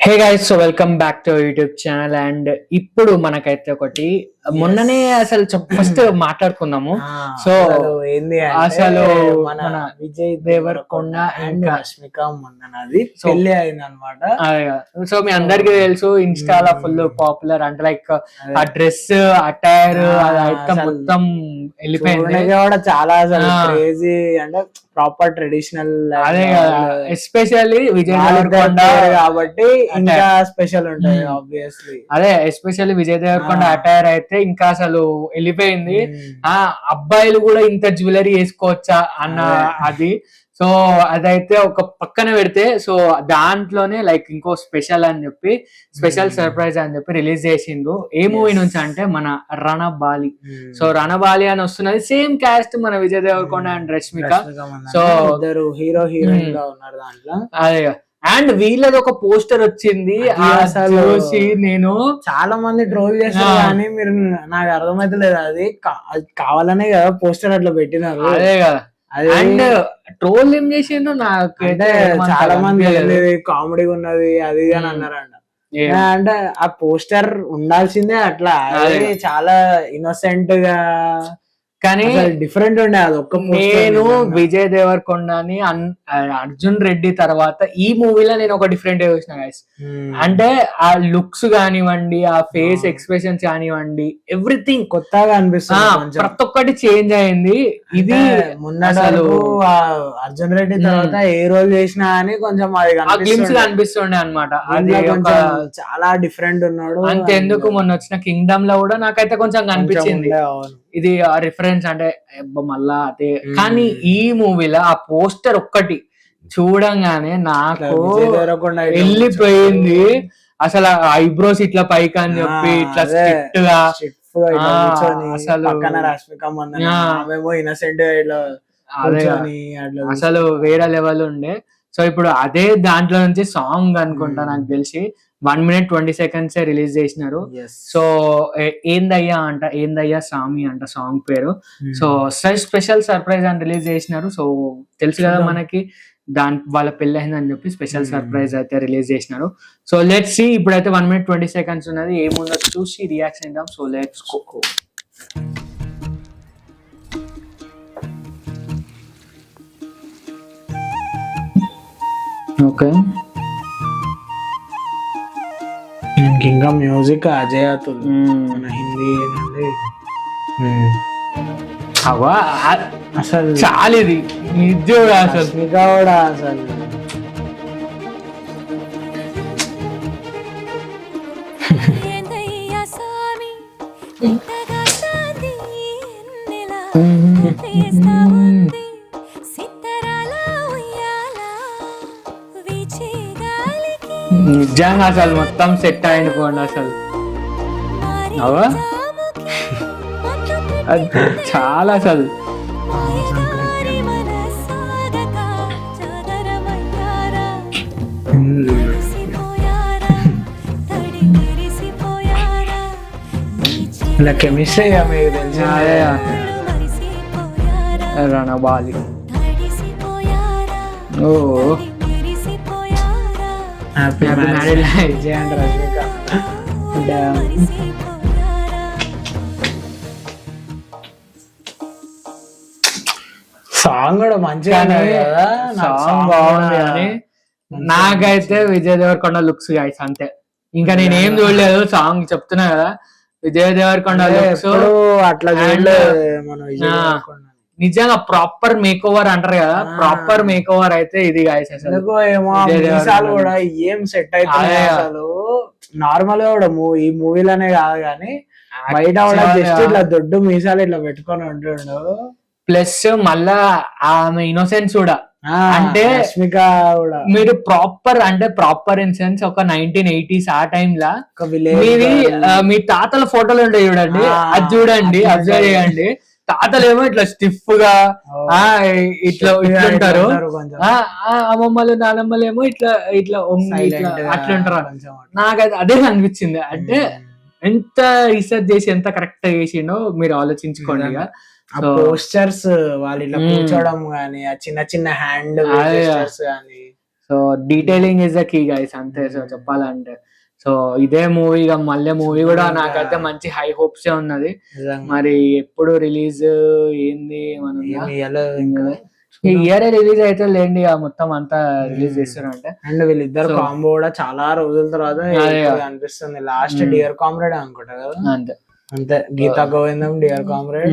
Hey guys, so welcome back to YouTube channel. And ఇప్పుడు మనకైతే ఒకటి మొన్ననే అసలు ఫస్ట్ మాట్లాడుకుందాము. సో ఏంది అసలు మన విజయ్ దేవరకొండ అండ్ రష్మిక మొన్నది పెళ్లి అయింది అనమాట. సో మీ అందరికి తెలుసు, ఇన్స్టాలో ఫుల్ పాపులర్ అంటే లైక్ ఆ డ్రెస్ అటైర్ అయితే మొత్తం వెళ్ళిపోయింది కూడా చాలా అసలు క్రేజీ అంటే ప్రాపర్ ట్రెడిషనల్. అదే కదా, ఎస్పెషల్లీ విజయ్ దేవరకొండ కాబట్టి ఇంకా స్పెషల్ ఉంటుంది ఆబ్వియస్లీ. అదే ఎస్పెషల్లీ విజయ్ దేవరకొండ అటైర్ అయితే ఇంకా అసలు వెళ్ళిపోయింది. అబ్బాయిలు కూడా ఇంత జ్యువెలరీ వేసుకోవచ్చా అన్న అది. సో అదైతే ఒక పక్కన పెడితే, సో దాంట్లోనే లైక్ ఇంకో స్పెషల్ అని చెప్పి, స్పెషల్ సర్ప్రైజ్ అని చెప్పి రిలీజ్ చేసిండ్రు. ఏ మూవీ నుంచి అంటే మన రణబాలి. సో రణబాలి అని వస్తున్నది, సేమ్ క్యాస్ట్ మన Vijay Devarakonda and Rashmika. So hero heroine గా ఉన్నారు దాంట్లో. అదే, అండ్ వీళ్ళది ఒక పోస్టర్ వచ్చింది అసలు చూసి నేను చాలా మంది ట్రోల్ చేస్తారు, కానీ మీరు నాకు అర్థమైతే లేదు అది కావాలనే కదా పోస్టర్ అట్లా పెట్టినారు. అదే కదా, అండ్ ట్రోల్ ఏం చేసిండు నాకైతే చాలా మంది కామెడీ ఉన్నది అది అని అన్నారంట. అంటే ఆ పోస్టర్ ఉండాల్సిందే అట్లా, చాలా ఇన్నోసెంట్ గా కానీ డిఫరెంట్ ఉండే అది ఒక్క. నేను విజయ్ దేవరకొండని అర్జున్ రెడ్డి తర్వాత ఈ మూవీలో నేను ఒక డిఫరెంట్ చూసిన గైస్. అంటే ఆ లుక్స్ కానివ్వండి, ఆ ఫేస్ ఎక్స్ప్రెషన్స్ కానివ్వండి, ఎవ్రీథింగ్ కొత్తగా అనిపిస్తుంది, ప్రతి ఒక్కటి చేంజ్ అయింది. ఇది అసలు అర్జున్ రెడ్డి తర్వాత ఏ రోల్ చేసినా అని కొంచెం గ్లిమ్స్ అనిపిస్తుండే అనమాట. అది చాలా డిఫరెంట్ ఉన్నాడు. అంతెందుకు మొన్న వచ్చిన కింగ్డమ్ లో కూడా నాకైతే కొంచెం కనిపించింది ఇది రిఫరెన్స్ అంటే మళ్ళా అదే. కానీ ఈ మూవీలో ఆ పోస్టర్ ఒక్కటి చూడంగానే నాకు వెళ్ళిపోయింది. అసలు ఐబ్రోస్ ఇట్లా పైకి అని చెప్పి ఇట్లా స్ట్రిక్ట్ గా అసలు రష్మిక ఇన్నసెంట్ అసలు వేరే లెవెల్ ఉండే. సో ఇప్పుడు అదే దాంట్లో నుంచి సాంగ్ అనుకుంటా నాకు తెలిసి 1:20 రిలీజ్ చేసినారు. సో ఏందయ్యా సామి అంట సాంగ్ పేరు. సో స్పెషల్ సర్ప్రైజ్ అని రిలీజ్ చేసినారు. సో తెలుసు కదా మనకి వాళ్ళ పెళ్లి అయిందని చెప్పి స్పెషల్ సర్ప్రైజ్ అయితే రిలీజ్ చేసినారు. సో లెట్స్ సీ, ఇప్పుడైతే 1:20 ఉన్నది, ఏముందో చూసి రియాక్షన్ ఇద్దాం. So let's go. ఓకే, ఇంకా మ్యూజిక్ అజయ్ అతుల్ మన హిందీ అసలు చాలా ఇది నిజం అసలు కూడా అసలు నిజంగా అసలు మొత్తం సెట్ అయిపోండి అసలు. అవా చాలా అసలు ఇలా కెమిస్ట్రీ మీకు తెలిసి రణబాలి. ఓ happy marriage Vijay and Rashmika. Song కూడా మంచిగా సాంగ్ బాగుంది. కానీ నాకైతే విజయ్ దేవరకొండ లుక్స్ గైస్ అంతే, ఇంకా నేనేం చూడలేదు. సాంగ్ చెప్తున్నా కదా, విజయ్ దేవరకొండ లుక్స్ అట్లా నిజంగా ప్రాపర్ మేక్ ఓవర్ అంటారు కదా, ప్రాపర్ మేక్ ఓవర్ అయితే ఇది గైస్. అసలు కూడా ఏం సెట్ అయితే అసలు నార్మల్ గా కూడా ఈ మూవీలోనే కాదు కానీ బయట కూడా జస్ట్ ఇట్లా దొడ్డు మీసాలు ఇట్లా పెట్టుకొని ఉంటుండు. ప్లస్ మళ్ళా ఆమె ఇన్నోసెన్స్ కూడా, అంటే రష్మిక కూడా మీరు ప్రాపర్ అంటే ప్రాపర్ ఇన్ సెన్స్ ఒక 1980s ఆ టైమ్ లా మీ తాతల ఫోటోలు ఉంటాయి చూడండి, అది చూడండి, అబ్జర్వ్ చేయండి. తాతలేమో ఇట్లా స్టిఫ్ గా ఇట్లా ఇట్లుంటారు, అమ్మమ్మలు నానమ్మలు ఏమో ఇట్లా ఇట్లా అట్లుంటారు. నాకైతే అదే అనిపించింది. అంటే ఎంత రీసెర్చ్ చేసి ఎంత కరెక్ట్ గా చేసిండో మీరు ఆలోచించుకోండి. పోస్టర్స్ వాళ్ళు ఇట్లా కూర్చోవడం గానీ, ఆ చిన్న చిన్న హ్యాండ్ గెస్చర్స్ గానీ so detailing is the key guys, అంతే. సో చెప్పాలంటే సో ఇదే మూవీ, మళ్ళీ మూవీ కూడా నాకైతే మంచి హై హోప్స్ ఉన్నది. మరి ఎప్పుడు రిలీజ్ ఏంది ఈ ఇయర్ రిలీజ్ అయితే లేండి, మొత్తం అంతా రిలీజ్ చేస్తారంటే. అండ్ వీళ్ళిద్దరు కాంబో కూడా చాలా రోజుల తర్వాత అనిపిస్తుంది. లాస్ట్ డియర్ కామ్రేడ్ అనుకుంటా కదా, అంతే అంతే. గీతా గోవిందం, డియర్ కామ్రేడ్,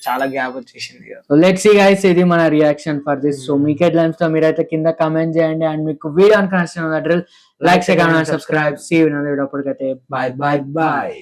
చాలా గ్యాప్ వచ్చేసింది. సో లెట్స్ సీ గైస్, ఇది మన రియాక్షన్ ఫర్ దిస్. సో మీకు హెడ్లైన్స్ తో మీరైతే కింద కమెంట్ చేయండి. అండ్ మీకు వీడియో అనుకున్న like, share, subscribe. See you in other video. అప్పటికైతే బాయ్ బాయ్ బాయ్.